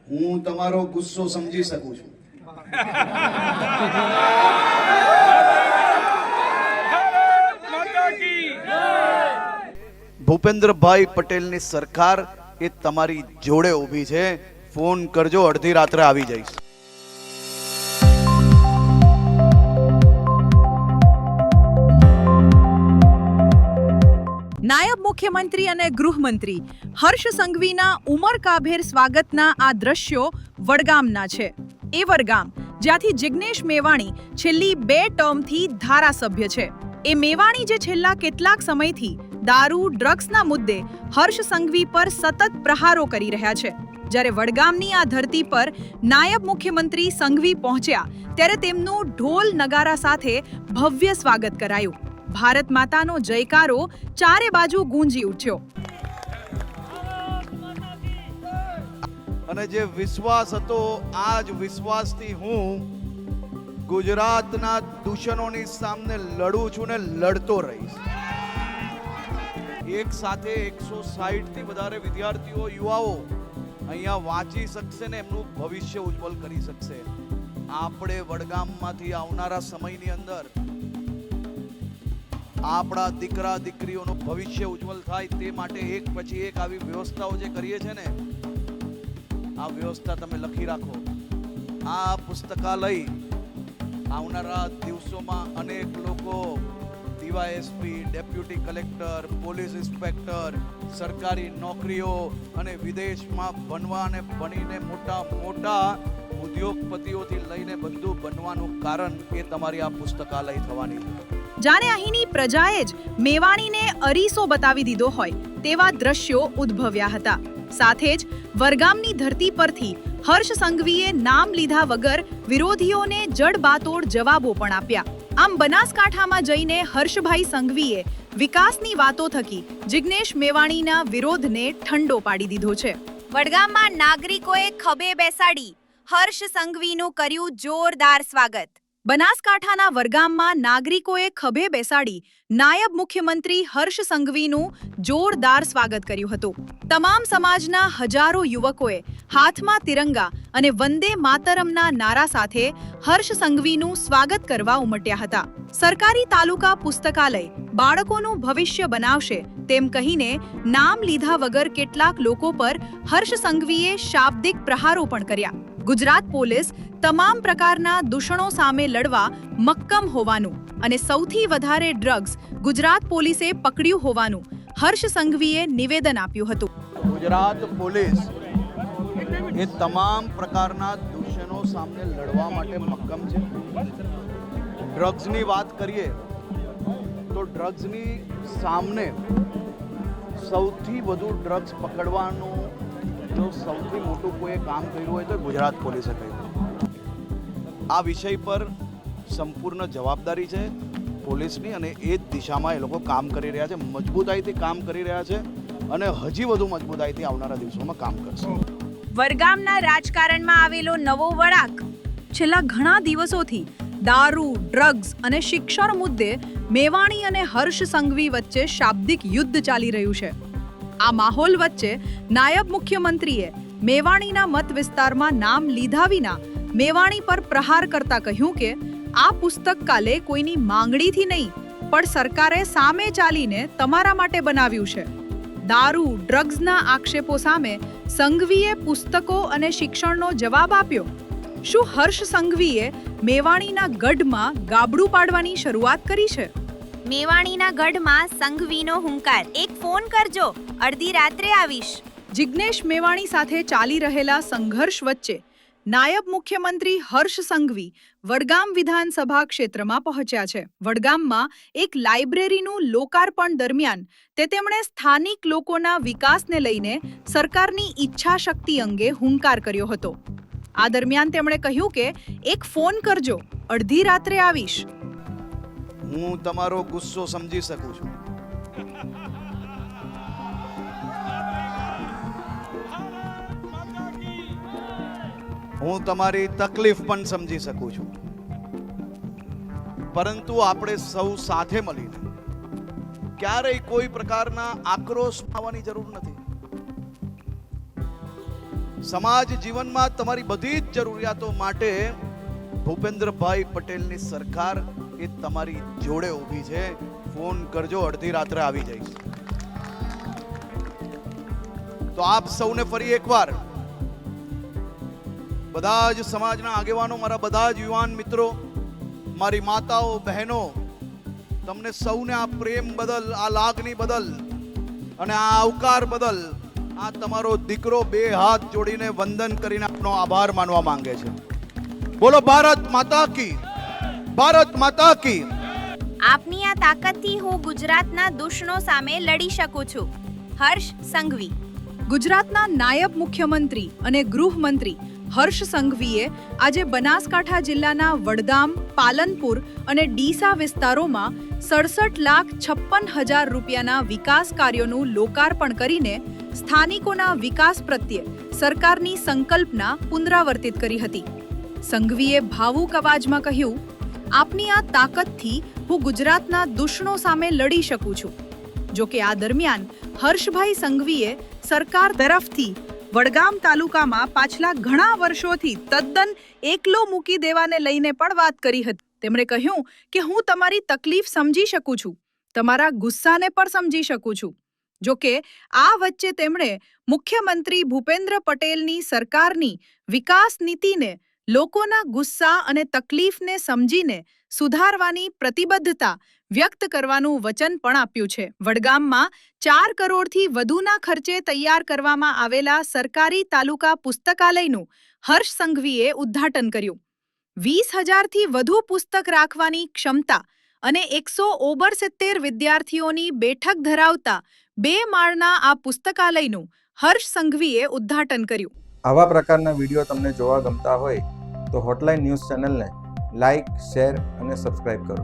હું તમારો ગુસ્સો સમજી શકું છું. ભૂપેન્દ્રભાઈ પટેલની સરકાર એ તમારી જોડે ઊભી છે. ફોન કરજો, અડધી રાત્રે આવી જઈશ. નાયબ મુખ્યમંત્રી અને ગૃહમંત્રી હર્ષ સંઘવીના ઉમરકાભેર સ્વાગતના આ દ્રશ્યો વડગામના છે. એ વડગામ જ્યાંથી જિગ્નેશ મેવાણી છેલ્લી 2 ટર્મથી ધારાસભ્ય છે. એ મેવાણી જે છેલ્લા કેટલાક સમયથી દારૂ ડ્રગ્સના મુદ્દે હર્ષ સંઘવી પર સતત પ્રહારો કરી રહ્યા છે. જ્યારે વડગામની આ ધરતી પર નાયબ મુખ્યમંત્રી સંઘવી પહોંચ્યા ત્યારે તેમનું ઢોલ નગારા સાથે ભવ્ય સ્વાગત કરાયું. ભારત માતાનો જયકારો ચારે બાજુ ગૂંજી ઉઠ્યો. અને જે વિશ્વાસ હતો, આ જ વિશ્વાસથી હું ગુજરાતના દૂષણોની સામે લડું છું ને લડતો રહીશ. એક સાથે 160 થી વધારે વિદ્યાર્થીઓ, યુવાઓ અહીંયા વાંચી શકશે ને એમનું ભવિષ્ય ઉજ્જવળ કરી શકશે. આપણે વડગામમાંથી આવનારા સમયની અંદર આપણા દીકરા દીકરીઓનું ભવિષ્ય ઉજ્જવળ થાય તે માટે એક પછી એક આવી વ્યવસ્થાઓ જે કરીએ છે ને, આ વ્યવસ્થા તમે લખી રાખો. આ પુસ્તકાલય આવનારા દિવસોમાં અનેક લોકો DYSP, deputy collector, police inspector, સરકારી નોકરીઓ અને વિદેશમાં બનવા અને બનીને મોટા મોટા ઉદ્યોગપતિઓથી લઈને બધું બનવાનું કારણ એ તમારી આ પુસ્તકાલય થવાની છે. જાણે અહીંની પ્રજાએ જ મેવાણીને અરીસો બતાવી દીધો હોય તેવા દ્રશ્યો ઉદ્ભવ્યા હતા. સાથે જ વડગામની ધરતી પરથી હર્ષ સંઘવીએ નામ લીધા વગર વિરોધીઓને જડબાતોડ જવાબો પણ આપ્યા. આમ બનાસકાંઠામાં જઈને હર્ષભાઈ સંઘવીએ વિકાસની વાતો થકી જિગ્નેશ મેવાણીના વિરોધને ઠંડો પાડી દીધો છે. વડગામમાં નાગરિકોએ ખભે બેસાડી હર્ષ સંઘવીનું કર્યું જોરદાર સ્વાગત. બનાસકાંઠાના વડગામમાં નાગરિકોએ ખભે બેસાડી નાયબ મુખ્યમંત્રી હર્ષ સંઘવીનું જોરદાર સ્વાગત કર્યું હતું. તમામ સમાજના હજારો યુવકોએ હાથમાં તિરંગા અને વંદે માતરમના નારા સાથે હર્ષ સંઘવીનું સ્વાગત કરવા ઉમટ્યા હતા. સરકારી તાલુકા પુસ્તકાલય બાળકોનું ભવિષ્ય બનાવશે તેમ કહીને નામ લીધા વગર કેટલાક લોકો પર હર્ષ સંઘવીએ શાબ્દિક પ્રહારો પણ કર્યા. ગુજરાત પોલીસ તમામ પ્રકારના દૂષણો સામે લડવા મક્કમ હોવાનું અને સૌથી વધારે ડ્રગ્સ ગુજરાત પોલીસે પકડ્યું હોવાનું હર્ષ સંઘવીએ નિવેદન આપ્યું હતું. ગુજરાત પોલીસ એ તમામ પ્રકારના દૂષણો સામે લડવા માટે મક્કમ છે. ડ્રગ્સની વાત કરીએ તો ડ્રગ્સની સામે સૌથી વધુ ડ્રગ્સ પકડવાનું જો સૌથી મોટું કોઈ કામ કર્યું હોય તો ગુજરાત પોલીસે કર્યું. આ વિષય પર સંપૂર્ણ જવાબદારી છે પોલીસની અને એ જ દિશામાં એ લોકો કામ કરી રહ્યા છે, મજબૂતાઈથી કામ કરી રહ્યા છે અને હજી વધુ મજબૂતાઈથી આવનારા દિવસોમાં કામ કરશે. વડગામના રાજકારણમાં આવેલો નવો વળાંક છેલ્લા ઘણા દિવસોથી દારૂ, ડ્રગ્સ અને શિક્ષણ મુદ્દે મેવાણી અને હર્ષ સંઘવી વચ્ચે શાબ્દિક યુદ્ધ ચાલી રહ્યું છે. આ માહોલ વચ્ચે નાયબ મુખ્યમંત્રીએ મેવાણીના મત વિસ્તારમાં નામ લીધા વિના મેવાણી પર પ્રહાર કરતા કહ્યું કે આ પુસ્તકાલય કોઈની માંગણીથી નહીં પણ સરકારે સામે ચાલીને તમારા માટે બનાવ્યું છે. દારૂ, ડ્રગ્સના આક્ષેપો સામે સંઘવીએ પુસ્તકો અને શિક્ષણનો જવાબ આપ્યો. શું હર્ષ સંઘવીએ મેવાણીના ગઢમાં ગાબડું પાડવાની શરૂઆત કરી છે? મેવાણીના ગઢમાં સંઘવીનો હુંકાર. એક ફોન કરજો, અડધી રાત્રે આવીશ. જિગ્નેશ મેવાણી સાથે ચાલી રહેલા સંઘર્ષ વચ્ચે નાયબ મુખ્યમંત્રી હર્ષ સંઘવી વડગામ વિધાનસભા ક્ષેત્રમાં પહોંચ્યા છે. વડગામમાં એક લાઇબ્રેરીનું લોકાર્પણ દરમિયાન તેમણે સ્થાનિક લોકોના વિકાસને લઈને સરકારની ઈચ્છા શક્તિ અંગે હુંકાર કર્યો હતો. આ દરમિયાન તેમણે કહ્યું કે એક ફોન કરજો, અડધી રાત્રે આવીશ. હું તમારો ગુસ્સો સમજી શકું છું. હું તમારી તકલીફ પણ સમજી શકું છું. પરંતુ આપણે સૌ સાથે મળીને ક્યારેય કોઈ પ્રકારના આક્રોશ આવવાની જરૂર નથી. સમાજ જીવનમાં તમારી બધી જ જરૂરિયાતો માટે ભૂપેન્દ્રભાઈ પટેલની સરકાર એ તમારી જોડે ઊભી છે. ફોન કરજો, અડધી રાત્રે આવી જઈશ. તો આપ સૌને ફરી એકવાર બધા જ સમાજના આગેવાનો, મારા બધા જ યુવાન મિત્રો, મારી માતાઓ, બહેનો, તમને સૌને આ પ્રેમ બદલ, આ લાગણી બદલ અને આ આવકાર બદલ આ તમારો દીકરો બે હાથ જોડીને વંદન કરીને આપનો આભાર માનવા માંગે છે. બોલો ભારત માતા કી, ભારત માતા કી. આપની આ તાકાતથી હું ગુજરાતના દુશ્મનો સામે લડી શકું છું. હર્ષ સંઘવી. ગુજરાતના નાયબ મુખ્યમંત્રી અને ગૃહમંત્રી હર્ષ સંઘવીએ આજે બનાસકાંઠા જિલ્લાના વડગામ, પાલનપુર અને ડીસા વિસ્તારોમાં 67,56,000 રૂપિયાના વિકાસ કાર્યોનું લોકાર્પણ કરીને સ્થાનિકોના વિકાસ પ્રત્યે સરકારની સંકલ્પના પુનરાવર્તિત કરી હતી. સંઘવીએ ભાવુક અવાજમાં કહ્યું, આપની આ તાકાતથી હું ગુજરાતના દુશ્મનો સામે લડી શકું છું. જો કે આ દરમિયાન હર્ષભાઈ સંઘવીએ સરકાર તરફથી વડગામ તાલુકામાં પાછલા ઘણા વર્ષોથી તદ્દન એકલો મૂકી દેવાને લઈને પણ વાત કરી હતી. તેમણે કહ્યું કે હું તમારી તકલીફ સમજી શકું છું, તમારા ગુસ્સાને પણ સમજી શકું છું. જો કે આ વચ્ચે તેમણે મુખ્યમંત્રી ભૂપેન્દ્ર પટેલની સરકારની વિકાસ નીતિને લોકોના ગુસ્સા અને તકલીફને સમજીને સુધારવાની પ્રતિબદ્ધતા વ્યક્ત કરવાનું વચન પણ આપ્યું છે. વડગામમાં 4 કરોડથી વધુના ખર્ચે તૈયાર કરવામાં આવેલા સરકારી તાલુકા પુસ્તકાલયનું હર્ષ સંઘવીએ ઉદ્ઘાટન કર્યું. 20,000થી વધુ પુસ્તક રાખવાની ક્ષમતા અને 169 વિદ્યાર્થીઓની બેઠક ધરાવતા 2 માળના આ પુસ્તકાલયનું હર્ષ સંઘવીએ ઉદ્ઘાટન કર્યું. આવા પ્રકારના વિડીયો તમને જોવા ગમતા હોય તો હોટલાઇન ન્યૂઝ ચેનલને લાઇક, શેર અને સબસ્ક્રાઇબ કરો.